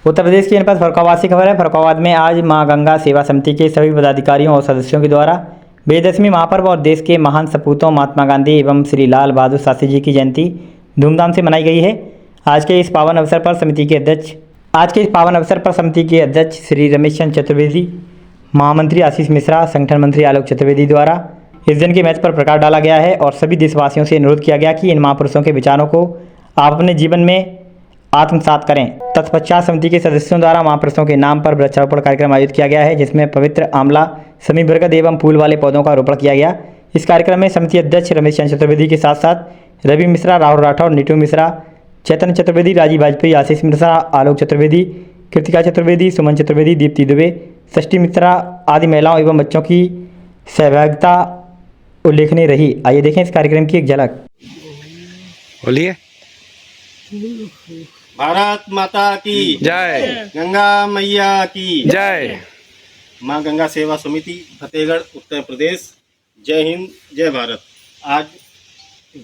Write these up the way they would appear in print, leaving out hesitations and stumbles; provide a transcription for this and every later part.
उत्तर प्रदेश की जनपद फर्रुखाबाद से खबर है। फर्रुखाबाद में आज मां गंगा सेवा समिति के सभी पदाधिकारियों और सदस्यों के द्वारा विजयदशमी महापर्व और देश के महान सपूतों महात्मा गांधी एवं श्री लाल बहादुर शास्त्री जी की जयंती धूमधाम से मनाई गई है। आज के इस पावन अवसर पर समिति के अध्यक्ष श्री रमेश चंद्र चतुर्वेदी, महामंत्री आशीष मिश्रा, संगठन मंत्री आलोक चतुर्वेदी द्वारा इस दिन के महत्व पर प्रकाश डाला गया है और सभी देशवासियों से अनुरोध किया गया कि इन महापुरुषों के विचारों को आप अपने जीवन में आत्मसात करें। तत्पश्चात समिति के सदस्यों द्वारा महापुरुषों के नाम पर वृक्षारोपण कार्यक्रम आयोजित किया गया है, जिसमें पवित्र आंवला, समी बरगद एवं फूल वाले पौधों का रोपण किया गया। इस कार्यक्रम में समिति अध्यक्ष रमेश चंद्र चतुर्वेदी के साथ साथ रवि मिश्रा, राहुल राठौर, नीटू मिश्रा, चैतन्य चतुर्वेदी, राजीव वाजपेयी, आशीष मिश्रा, आलोक चतुर्वेदी, कृतिका चतुर्वेदी, सुमन चतुर्वेदी, दीप्ति दुबे, षष्ठी मिश्रा आदि महिलाओं एवं बच्चों की सहभागिता उल्लेखनीय रही। आइए देखें इस कार्यक्रम की एक झलक। बोलिए। भारत माता की जय। गंगा मैया की जय। मां गंगा सेवा समिति फतेहगढ़ उत्तर प्रदेश। जय हिंद, जय भारत। आज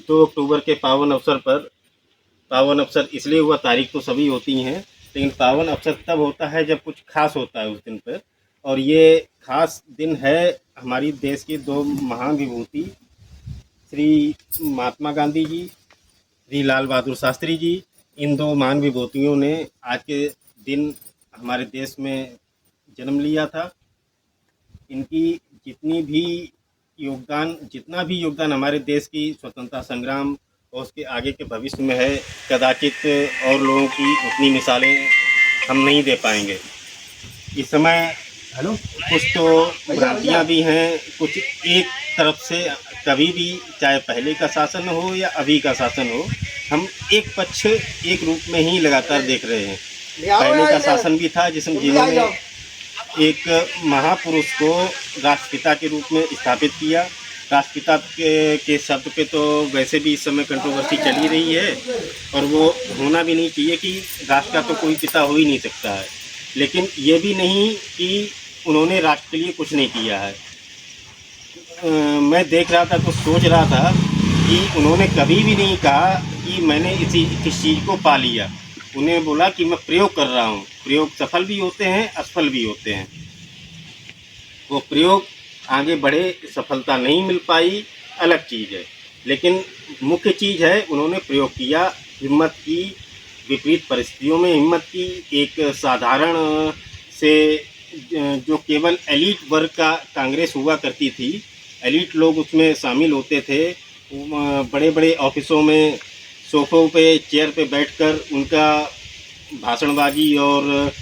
2 अक्टूबर के पावन अवसर इसलिए हुआ, तारीख तो सभी होती हैं, लेकिन पावन अवसर तब होता है जब कुछ खास होता है उस दिन पर। और ये खास दिन है हमारी देश की 2 महान विभूति श्री महात्मा गांधी जी, श्री लाल बहादुर शास्त्री जी। इन 2 महान विभूतियों ने आज के दिन हमारे देश में जन्म लिया था। इनकी जितना भी योगदान हमारे देश की स्वतंत्रता संग्राम और उसके आगे के भविष्य में है, कदाचित और लोगों की उतनी मिसालें हम नहीं दे पाएंगे। इस समय कुछ तो भ्रांतियाँ भी हैं, कुछ एक तरफ से कभी भी, चाहे पहले का शासन हो या अभी का शासन हो, हम एक पक्ष एक रूप में ही लगातार देख रहे हैं। पहले का शासन भी था जिन्होंने एक महापुरुष को राष्ट्रपिता के रूप में स्थापित किया। राष्ट्रपिता के शब्द पे तो वैसे भी इस समय कंट्रोवर्सी चली रही है और वो होना भी नहीं चाहिए कि राष्ट्र का तो कोई पिता हो ही नहीं सकता है। लेकिन ये भी नहीं कि उन्होंने राष्ट्र के लिए कुछ नहीं किया है। मैं देख रहा था तो सोच रहा था कि उन्होंने कभी भी नहीं कहा कि मैंने किस चीज़ को पा लिया। उन्हें बोला कि मैं प्रयोग कर रहा हूँ। प्रयोग सफल भी होते हैं, असफल भी होते हैं। वो प्रयोग आगे बढ़े, सफलता नहीं मिल पाई, अलग चीज़ है, लेकिन मुख्य चीज़ है उन्होंने प्रयोग किया, हिम्मत की, विपरीत परिस्थितियों में हिम्मत की। एक साधारण से जो केवल एलीट वर्ग का कांग्रेस हुआ करती थी, एलीट लोग उसमें शामिल होते थे। बड़े बड़े ऑफिसों में सोफ़ों पे, चेयर पे बैठकर उनका भाषणबाजी और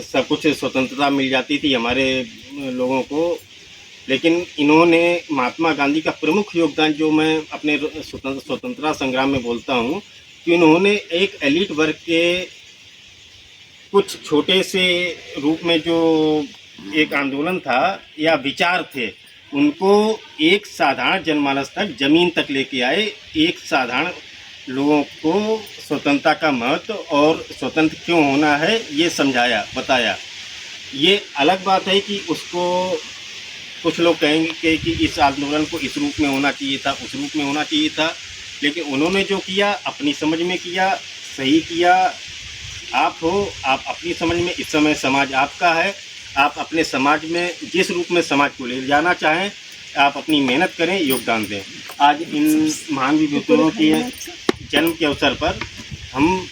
सब कुछ स्वतंत्रता मिल जाती थी हमारे लोगों को। लेकिन इन्होंने, महात्मा गांधी का प्रमुख योगदान जो मैं अपने स्वतंत्रता संग्राम में बोलता हूँ कि इन्होंने एक एलीट वर्ग के कुछ छोटे से रूप में जो एक आंदोलन था या विचार थे, उनको एक साधारण जनमानस तक, ज़मीन तक लेके आए। एक साधारण लोगों को स्वतंत्रता का महत्व और स्वतंत्र क्यों होना है ये समझाया, बताया। ये अलग बात है कि उसको कुछ लोग कहेंगे कि इस आंदोलन को इस रूप में होना चाहिए था, उस रूप में होना चाहिए था, लेकिन उन्होंने जो किया अपनी समझ में किया, सही किया। आप अपनी समझ में, इस समय समाज आपका है, आप अपने समाज में जिस रूप में समाज को ले जाना चाहें, आप अपनी मेहनत करें, योगदान दें। आज इन महान विभूतियों के जन्म के अवसर पर हम